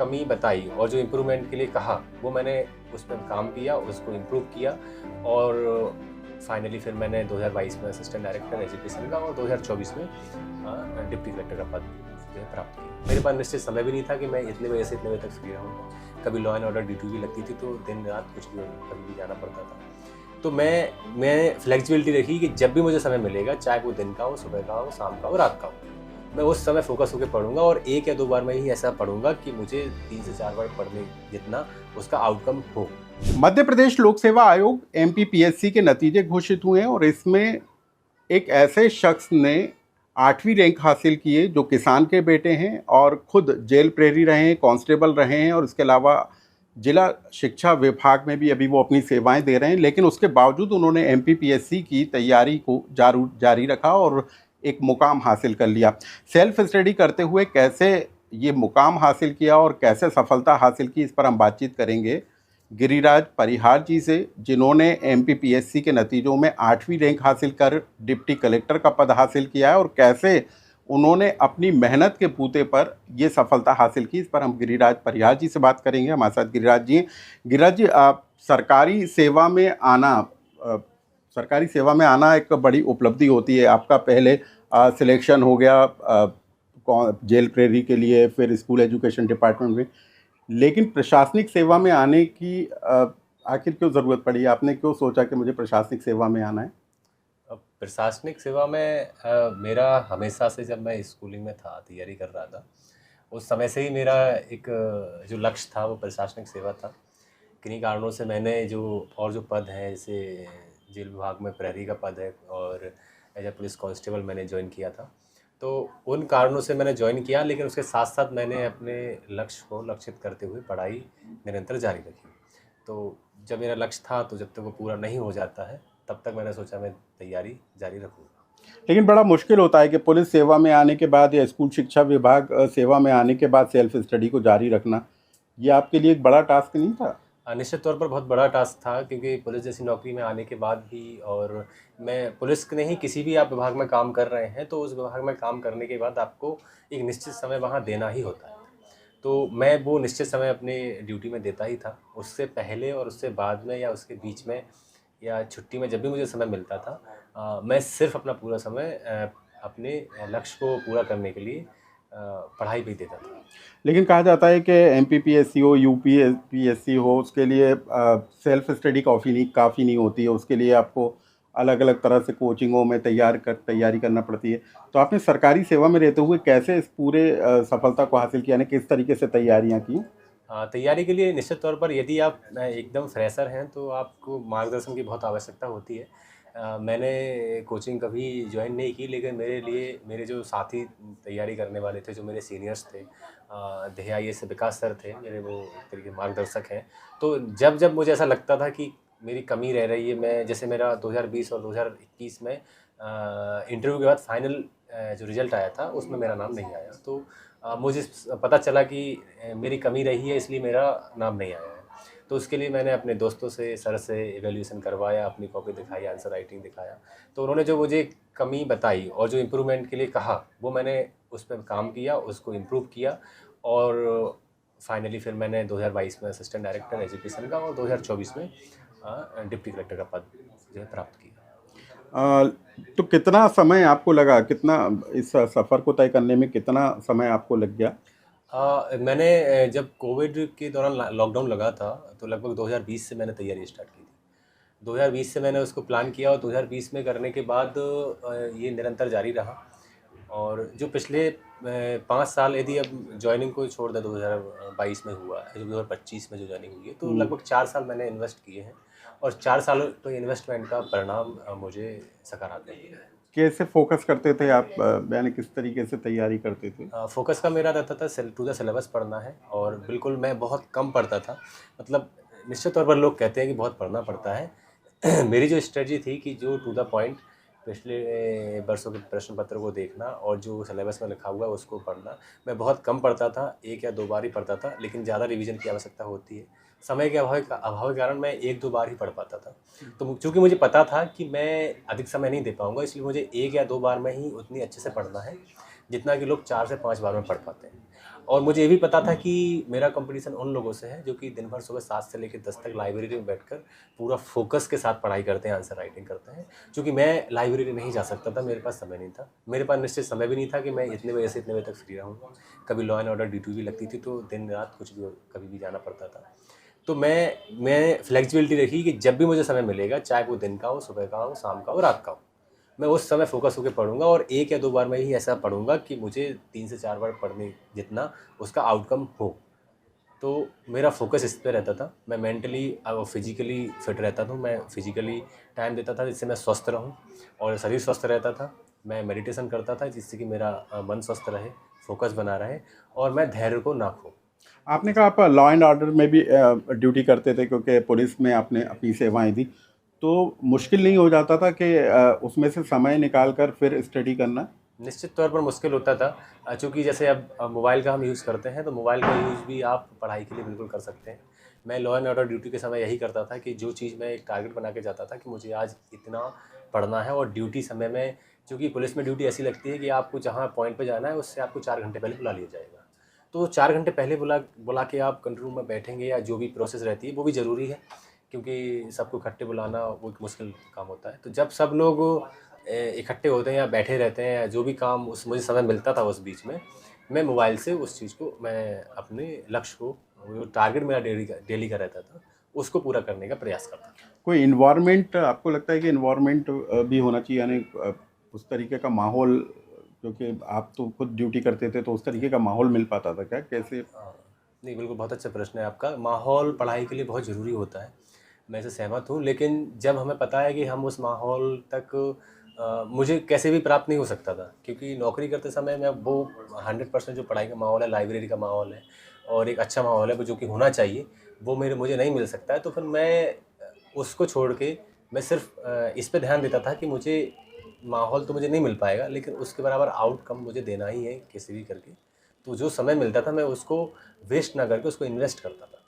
कमी बताई और जो इम्प्रूवमेंट के लिए कहा वो मैंने उस पर काम किया, उसको इम्प्रूव किया और फाइनली फिर मैंने 2022 में असिस्टेंट डायरेक्टर एजुकेशन का और 2024 में डिप्टी कलेक्टर का पद जो है प्राप्त किया। मेरे पास निश्चित समय भी नहीं था कि मैं इतने बजे से इतने बजे तक फ्री रहूँगा। कभी लॉ एंड ऑर्डर ड्यूटी भी लगती थी तो दिन रात कुछ भी कभी भी जाना पड़ता था। तो मैं फ्लेक्सिबिलिटी रखी कि जब भी मुझे समय मिलेगा, चाहे वो दिन का हो, सुबह का हो, शाम का हो, रात का हो, मैं उस समय फोकस होकर पढ़ूंगा और 1 या 2 बार में ही ऐसा पढ़ूंगा कि मुझे 3 से 4 बार पढ़ने जितना उसका आउटकम हो। मध्य प्रदेश लोक सेवा आयोग MPPSC के नतीजे घोषित हुए हैं और इसमें एक ऐसे शख्स ने 8वीं रैंक हासिल की है जो किसान के बेटे हैं और खुद जेल प्रहरी रहे हैं, कांस्टेबल रहे हैं और इसके अलावा जिला शिक्षा विभाग में भी अभी वो अपनी सेवाएं दे रहे हैं। लेकिन उसके बावजूद उन्होंने MPPSC की तैयारी को जारी रखा और एक मुकाम हासिल कर लिया। सेल्फ स्टडी करते हुए कैसे ये मुकाम हासिल किया और कैसे सफलता हासिल की, इस पर हम बातचीत करेंगे गिरिराज परिहार जी से, जिन्होंने MPPSC के नतीजों में 8वीं रैंक हासिल कर डिप्टी कलेक्टर का पद हासिल किया है और कैसे उन्होंने अपनी मेहनत के बूते पर ये सफलता हासिल की। इस पर हम गिरिराज परिहार जी से बात करेंगे। हमारे साथ गिरिराज जी, सरकारी सेवा में आना एक बड़ी उपलब्धि होती है। आपका पहले सिलेक्शन हो गया जेल प्रहरी के लिए, फिर स्कूल एजुकेशन डिपार्टमेंट में, लेकिन प्रशासनिक सेवा में आने की आखिर क्यों ज़रूरत पड़ी? आपने क्यों सोचा कि मुझे प्रशासनिक सेवा में आना है? प्रशासनिक सेवा में मेरा हमेशा से, जब मैं स्कूलिंग में था, तैयारी कर रहा था, उस समय से ही मेरा एक जो लक्ष्य था वो प्रशासनिक सेवा था। किन्हीं कारणों से मैंने जो पद हैं, जैसे जेल विभाग में प्रहरी का पद है और एज ए पुलिस कांस्टेबल मैंने ज्वाइन किया था, तो उन कारणों से मैंने ज्वाइन किया। लेकिन उसके साथ साथ मैंने अपने लक्ष्य को लक्षित करते हुए पढ़ाई निरंतर जारी रखी। तो जब मेरा लक्ष्य था तो जब तक वो पूरा नहीं हो जाता है तब तक मैंने सोचा मैं तैयारी जारी रखूँगा। लेकिन बड़ा मुश्किल होता है कि पुलिस सेवा में आने के बाद या स्कूल शिक्षा विभाग सेवा में आने के बाद सेल्फ स्टडी को जारी रखना, ये आपके लिए एक बड़ा टास्क नहीं था? निश्चित तौर पर बहुत बड़ा टास्क था, क्योंकि पुलिस जैसी नौकरी में आने के बाद भी, और मैं पुलिस के नहीं, किसी भी आप विभाग में काम कर रहे हैं तो उस विभाग में काम करने के बाद आपको एक निश्चित समय वहाँ देना ही होता है। तो मैं वो निश्चित समय अपने ड्यूटी में देता ही था। उससे पहले और उससे बाद में या उसके बीच में या छुट्टी में, जब भी मुझे समय मिलता था, मैं सिर्फ अपना पूरा समय अपने लक्ष्य को पूरा करने के लिए पढ़ाई भी देता था। लेकिन कहा जाता है कि MPPSC हो, UPSC हो, उसके लिए सेल्फ स्टडी काफ़ी नहीं होती है। उसके लिए आपको अलग अलग तरह से कोचिंगों में तैयारी करना पड़ती है। तो आपने सरकारी सेवा में रहते हुए कैसे इस पूरे सफलता को हासिल किया, यानी किस तरीके से तैयारियां की? तैयारी के लिए निश्चित तौर पर यदि आप एकदम फ्रेशर हैं तो आपको मार्गदर्शन की बहुत आवश्यकता होती है। मैंने कोचिंग कभी ज्वाइन नहीं की, लेकिन मेरे जो साथी तैयारी करने वाले थे, जो मेरे सीनियर्स थे, DIAS विकास सर थे, मेरे वो एक तरीके मार्गदर्शक हैं। तो जब जब मुझे ऐसा लगता था कि मेरी कमी रह रही है, जैसे मेरा 2020 और 2021 में इंटरव्यू के बाद फाइनल जो रिज़ल्ट आया था उसमें मेरा नाम नहीं आया, तो मुझे पता चला कि मेरी कमी रही है, इसलिए मेरा नाम नहीं आया है। तो उसके लिए मैंने अपने दोस्तों से, सर से एवेल्यूशन करवाया, अपनी कॉपी दिखाई, आंसर राइटिंग दिखाया। तो उन्होंने जो मुझे कमी बताई और जो इम्प्रूवमेंट के लिए कहा वो मैंने उस पर काम किया, उसको इम्प्रूव किया और फाइनली फिर मैंने 2022 में असिस्टेंट डायरेक्टर एजुकेशन का और 2024 में डिप्टी कलेक्टर का पद जो है प्राप्त किया। तो कितना समय आपको लगा, कितना इस सफ़र को तय करने में कितना समय आपको लग गया? मैंने जब कोविड के दौरान लॉकडाउन लगा था तो लगभग 2020 से मैंने तैयारी स्टार्ट की थी। 2020 से मैंने उसको प्लान किया और 2020 में करने के बाद ये निरंतर जारी रहा। और जो पिछले 5 साल, यदि अब ज्वाइनिंग को छोड़ दें, 2022 में हुआ है, 2025 में जो ज्वाइनिंग हुई है, तो लगभग 4 साल मैंने इन्वेस्ट किए हैं और 4 सालों तो इन्वेस्टमेंट का परिणाम मुझे सकारात्मक मिला है। कैसे फोकस करते थे आप, यानी किस तरीके से तैयारी करते थे? फोकस का मेरा रहता था टू द सिलेबस पढ़ना है, और बिल्कुल मैं बहुत कम पढ़ता था। मतलब निश्चित तौर पर लोग कहते हैं कि बहुत पढ़ना पड़ता है। मेरी जो स्ट्रेटजी थी कि जो टू द पॉइंट पिछले वर्षों के प्रश्न पत्र को देखना और जो सिलेबस में लिखा हुआ है उसको पढ़ना। मैं बहुत कम पढ़ता था, 1 या 2 बार ही पढ़ता था, लेकिन ज़्यादा रिवीजन की आवश्यकता होती है। समय के अभाव के कारण मैं 1-2 बार ही पढ़ पाता था। तो चूँकि मुझे पता था कि मैं अधिक समय नहीं दे पाऊँगा, इसलिए मुझे 1 या 2 बार में ही उतनी अच्छे से पढ़ना है जितना कि लोग 4 से 5 बार में पढ़ पाते हैं। और मुझे ये भी पता था कि मेरा कंपटीशन उन लोगों से है जो कि दिन भर सुबह 7 से लेकर 10 तक लाइब्रेरी में बैठकर पूरा फोकस के साथ पढ़ाई करते हैं, आंसर राइटिंग करते हैं। क्योंकि मैं लाइब्रेरी नहीं जा सकता था, मेरे पास समय नहीं था, मेरे पास निश्चित समय भी नहीं था कि मैं इतने बजे से इतने बजे तक फ्री रहूँ। कभी लॉ एंड ऑर्डर ड्यूटी भी लगती थी तो दिन रात कुछ भी कभी भी जाना पड़ता था। तो मैं फ्लेक्सिबिलिटी रखी कि जब भी मुझे समय मिलेगा, चाहे वो दिन का हो, सुबह का हो, शाम का हो, रात का हो, मैं उस समय फोकस होकर पढ़ूंगा और 1 या 2 बार मैं ही ऐसा पढ़ूंगा कि मुझे 3 से 4 बार पढ़ने जितना उसका आउटकम हो। तो मेरा फोकस इस पे रहता था। मैं मेंटली और फिजिकली फिट रहता था, मैं फिजिकली टाइम देता था जिससे मैं स्वस्थ रहूं और शरीर स्वस्थ रहता था। मैं मेडिटेशन करता था जिससे कि मेरा मन स्वस्थ रहे, फोकस बना रहे और मैं धैर्य को ना खो। आपने कहा आप लॉ एंड ऑर्डर में भी ड्यूटी करते थे, क्योंकि पुलिस में आपने अपनी सेवाएं दी, तो मुश्किल नहीं हो जाता था कि उसमें से समय निकाल कर फिर स्टडी करना? निश्चित तौर पर मुश्किल होता था, चूँकि जैसे अब मोबाइल का हम यूज़ करते हैं तो मोबाइल का यूज़ भी आप पढ़ाई के लिए बिल्कुल कर सकते हैं। मैं लॉ एंड ऑर्डर ड्यूटी के समय यही करता था कि जो चीज़ मैं एक टारगेट बना के जाता था कि मुझे आज इतना पढ़ना है, और ड्यूटी समय में, चूँकि पुलिस में ड्यूटी ऐसी लगती है कि आपको जहाँ पॉइंट पे जाना है उससे आपको 4 घंटे पहले बुला लिया जाएगा। तो 4 घंटे पहले बुला बुला के आप कंट्रोल रूम में बैठेंगे या जो भी प्रोसेस रहती है वो भी ज़रूरी है, क्योंकि सबको इकट्ठे बुलाना वो एक मुश्किल काम होता है। तो जब सब लोग इकट्ठे होते हैं या बैठे रहते हैं या जो भी काम उस मुझे समय मिलता था उस बीच में, मैं मोबाइल से उस चीज़ को, मैं अपने लक्ष्य को, जो टारगेट मेरा डेली का रहता था, उसको पूरा करने का प्रयास करता था। कोई इन्वायरमेंट आपको लगता है कि इन्वायरमेंट भी होना चाहिए, यानी उस तरीके का माहौल, क्योंकि आप तो खुद ड्यूटी करते थे, तो उस तरीके का माहौल मिल पाता था क्या, कैसे? हाँ, नहीं बिल्कुल बहुत अच्छा प्रश्न है आपका। माहौल पढ़ाई के लिए बहुत ज़रूरी होता है, मैं इससे सहमत हूँ, लेकिन जब हमें पता है कि हम उस माहौल तक मुझे कैसे भी प्राप्त नहीं हो सकता था, क्योंकि नौकरी करते समय मैं वो 100% जो पढ़ाई का माहौल है, लाइब्रेरी का माहौल है और एक अच्छा माहौल है वो जो कि होना चाहिए, वो मुझे नहीं मिल सकता है। तो फिर मैं उसको छोड़ के मैं सिर्फ इस पे ध्यान देता था कि मुझे माहौल तो मुझे नहीं मिल पाएगा, लेकिन उसके बराबर आउटकम मुझे देना ही है किसी भी करके। तो जो समय मिलता था मैं उसको वेस्ट ना करके उसको इन्वेस्ट करता था।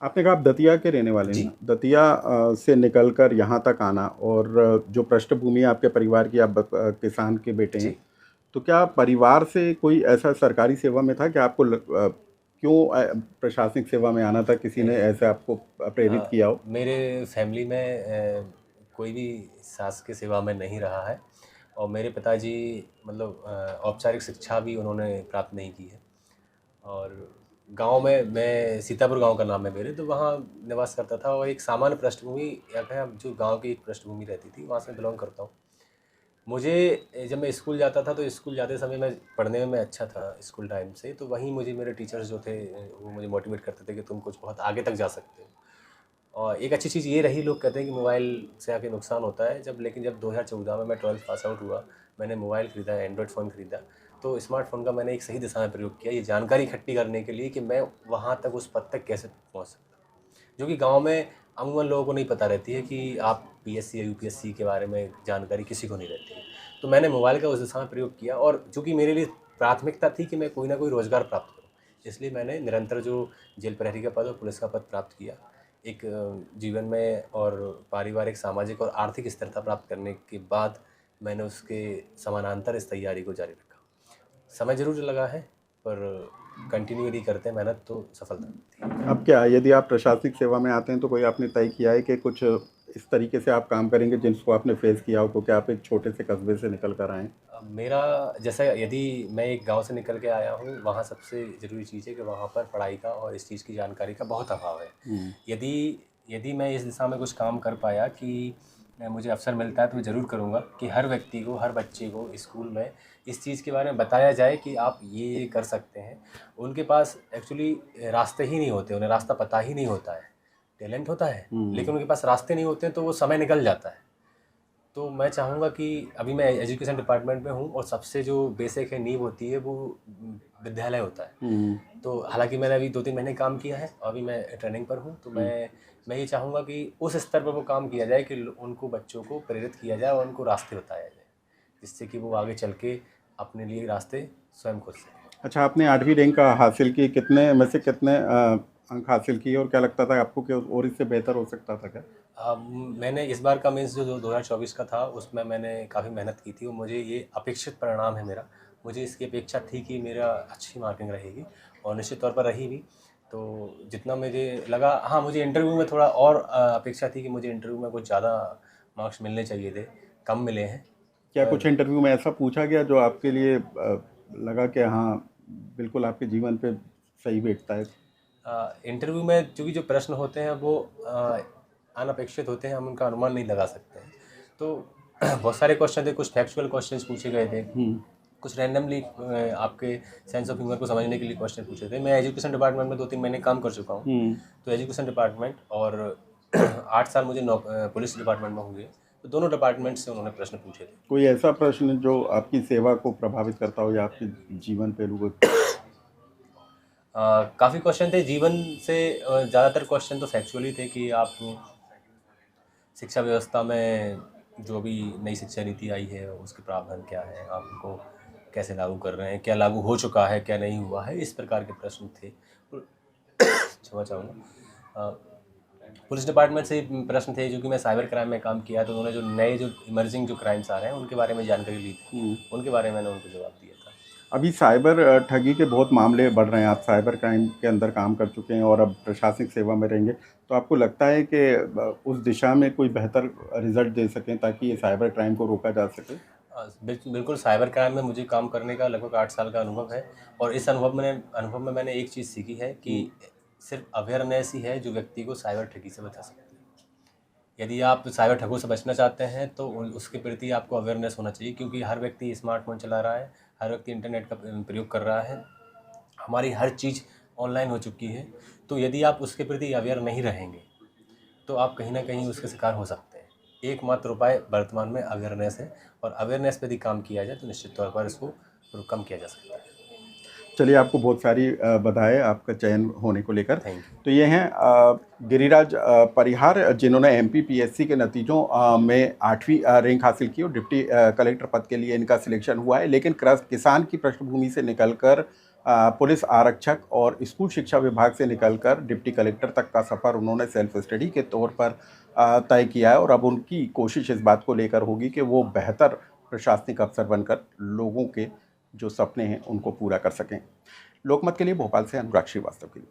आपने कहा आप दतिया के रहने वाले हैं जी। ना, दतिया से निकलकर यहाँ तक आना, और जो पृष्ठभूमि है आपके परिवार की, आप किसान के बेटे हैं, जी। तो क्या परिवार से कोई ऐसा सरकारी सेवा में था कि आपको क्यों प्रशासनिक सेवा में आना था? किसी ने नहीं, ऐसे आपको प्रेरित किया हो? मेरे फैमिली में कोई भी शासकीय सेवा में नहीं रहा है और मेरे पिताजी मतलब औपचारिक शिक्षा भी उन्होंने प्राप्त नहीं की है। और गांव में, मैं सीतापुर गांव का नाम है मेरे, तो वहाँ निवास करता था और एक सामान्य पृष्ठभूमि या कहें जो गांव की एक पृष्ठभूमि रहती थी, वहाँ से बिलोंग करता हूँ। मुझे जब मैं स्कूल जाता था तो स्कूल जाते समय मैं पढ़ने में मैं अच्छा था स्कूल टाइम से, तो वहीं मुझे मेरे टीचर्स जो थे वो मुझे मोटिवेट करते थे कि तुम कुछ बहुत आगे तक जा सकते हो। और एक अच्छी चीज़ ये रही, लोग कहते हैं कि मोबाइल से आके नुकसान होता है, लेकिन जब 2014 में मैं 12th पास आउट हुआ, मैंने मोबाइल ख़रीदा, एंड्रॉयड फ़ोन ख़रीदा, तो स्मार्टफ़ोन का मैंने एक सही दिशा में प्रयोग किया, ये जानकारी इकट्ठी करने के लिए कि मैं वहाँ तक, उस पद तक कैसे पहुँच सकता हूँ, जो कि गाँव में अमूमन लोगों को नहीं पता रहती है कि आप पीएससी या यूपीएससी के बारे में जानकारी किसी को नहीं रहती है। तो मैंने मोबाइल का उस दिशा में प्रयोग किया और चूँकि मेरे लिए प्राथमिकता थी कि मैं कोई ना कोई रोज़गार प्राप्त करूँ, इसलिए मैंने निरंतर जो जेल प्रहरी का पद और पुलिस का पद प्राप्त किया। एक जीवन में और पारिवारिक, सामाजिक और आर्थिक स्थिरता प्राप्त करने के बाद मैंने उसके समानांतर इस तैयारी को जारी रखा। समय ज़रूर लगा है, पर कंटिन्यू यदि करते हैं मेहनत तो सफलता मिलती है। अब क्या, यदि आप प्रशासनिक सेवा में आते हैं तो कोई आपने तय किया है कि कुछ इस तरीके से आप काम करेंगे जिनको आपने फेस किया हो, क्योंकि आप एक छोटे से कस्बे से निकल कर आए? मेरा जैसा, यदि मैं एक गांव से निकल के आया हूँ, वहाँ सबसे ज़रूरी चीज़ है कि वहाँ पर पढ़ाई का और इस चीज़ की जानकारी का बहुत अभाव है। यदि यदि मैं इस दिशा में कुछ काम कर पाया कि मुझे अवसर मिलता है तो मैं ज़रूर करूँगा कि हर व्यक्ति को, हर बच्चे को स्कूल में इस चीज़ के बारे में बताया जाए कि आप ये कर सकते हैं। उनके पास एक्चुअली रास्ते ही नहीं होते, उन्हें रास्ता पता ही नहीं होता है। टैलेंट होता है लेकिन उनके पास रास्ते नहीं होते हैं, तो वो समय निकल जाता है। तो मैं चाहूँगा कि अभी मैं एजुकेशन डिपार्टमेंट में हूँ और सबसे जो बेसिक है, नींव होती है, वो विद्यालय होता है। तो हालांकि मैंने अभी 2-3 महीने काम किया है, अभी मैं ट्रेनिंग पर हूँ, तो मैं ये चाहूँगा कि उस स्तर पर वो काम किया जाए कि उनको, बच्चों को प्रेरित किया जाए और उनको रास्ते बताया जाए, जिससे कि वो आगे चल के अपने लिए रास्ते स्वयं खोज सकें। अच्छा, आपने 8वीं रैंक हासिल की, कितने में से कितने अंक हासिल किए, और क्या लगता था आपको कि और इससे बेहतर हो सकता था क्या? मैंने इस बार का मेंस जो 2024 का था उसमें मैंने काफ़ी मेहनत की थी और मुझे ये अपेक्षित परिणाम है मेरा, मुझे इसकी अपेक्षा थी कि मेरा अच्छी मार्किंग रहेगी, और निश्चित तौर पर रही भी। तो जितना मुझे लगा, हाँ, मुझे इंटरव्यू में थोड़ा और अपेक्षा थी कि मुझे इंटरव्यू में कुछ ज़्यादा मार्क्स मिलने चाहिए थे, कम मिले हैं। क्या कुछ इंटरव्यू में ऐसा पूछा गया जो आपके लिए लगा कि हाँ बिल्कुल आपके जीवन पे सही बैठता है? इंटरव्यू में चूँकि जो प्रश्न होते हैं वो अनपेक्षित होते हैं, हम उनका अनुमान नहीं लगा सकते हैं। तो बहुत सारे क्वेश्चन थे, कुछ फैक्चुअल क्वेश्चंस पूछे गए थे, कुछ रैंडमली आपके सेंस ऑफ ह्यूमर को समझने के लिए क्वेश्चन पूछे थे। मैं एजुकेशन डिपार्टमेंट में 2-3 महीने काम कर चुका हूँ, तो एजुकेशन डिपार्टमेंट और 8 साल मुझे पुलिस डिपार्टमेंट में हुए, तो दोनों डिपार्टमेंट से उन्होंने प्रश्न पूछे थे। कोई ऐसा प्रश्न जो आपकी सेवा को प्रभावित करता हो या आपके जीवन पहलू को? काफ़ी क्वेश्चन थे जीवन से, ज़्यादातर क्वेश्चन तो फैक्चुअल ही थे कि आप शिक्षा व्यवस्था में जो भी नई शिक्षा नीति आई है उसके प्रावधान क्या है, आप उनको कैसे लागू कर रहे हैं, क्या लागू हो चुका है, क्या नहीं हुआ है, इस प्रकार के प्रश्न थे। क्षमा चाहूँगा। पुलिस डिपार्टमेंट से प्रश्न थे, जो कि मैं साइबर क्राइम में काम किया, तो उन्होंने जो नए जो इमर्जिंग जो क्राइम्स आ रहे हैं उनके बारे में जानकारी ली थी, उनके बारे में मैंने उनको जवाब दिया था। अभी साइबर ठगी के बहुत मामले बढ़ रहे हैं, आप साइबर क्राइम के अंदर काम कर चुके हैं और अब प्रशासनिक सेवा में रहेंगे, तो आपको लगता है कि उस दिशा में कोई बेहतर रिजल्ट दे सकें ताकि ये साइबर क्राइम को रोका जा सके? बिल्कुल, साइबर क्राइम में मुझे काम करने का लगभग 8 साल का अनुभव है, और इस अनुभव में मैंने एक चीज़ सीखी है कि सिर्फ अवेयरनेस ही है जो व्यक्ति को साइबर ठगी से बचा सकती है। यदि आप साइबर ठगों से बचना चाहते हैं तो उसके प्रति आपको अवेयरनेस होना चाहिए, क्योंकि हर व्यक्ति स्मार्टफ़ोन चला रहा है, हर व्यक्ति इंटरनेट का प्रयोग कर रहा है, हमारी हर चीज़ ऑनलाइन हो चुकी है। तो यदि आप उसके प्रति अवेयर नहीं रहेंगे तो आप कहीं ना कहीं उसके शिकार हो सकते हैं। एकमात्र उपाय वर्तमान में अवेयरनेस है, और अवेयरनेस पर यदि काम किया जाए तो निश्चित तौर पर इसको कम किया जा सकता है। चलिए, आपको बहुत सारी बधाई आपका चयन होने को लेकर। Thank you. तो ये हैं गिरिराज परिहार, जिन्होंने एमपीपीएससी के नतीजों में 8वीं रैंक हासिल की और डिप्टी कलेक्टर पद के लिए इनका सिलेक्शन हुआ है। लेकिन किसान की पृष्ठभूमि से निकलकर पुलिस आरक्षक और स्कूल शिक्षा विभाग से निकलकर डिप्टी कलेक्टर तक का सफ़र उन्होंने सेल्फ स्टडी के तौर पर तय किया है, और अब उनकी कोशिश इस बात को लेकर होगी कि वो बेहतर प्रशासनिक अफसर बनकर लोगों के जो सपने हैं उनको पूरा कर सकें। लोकमत के लिए भोपाल से अनुराग श्रीवास्तव के लिए।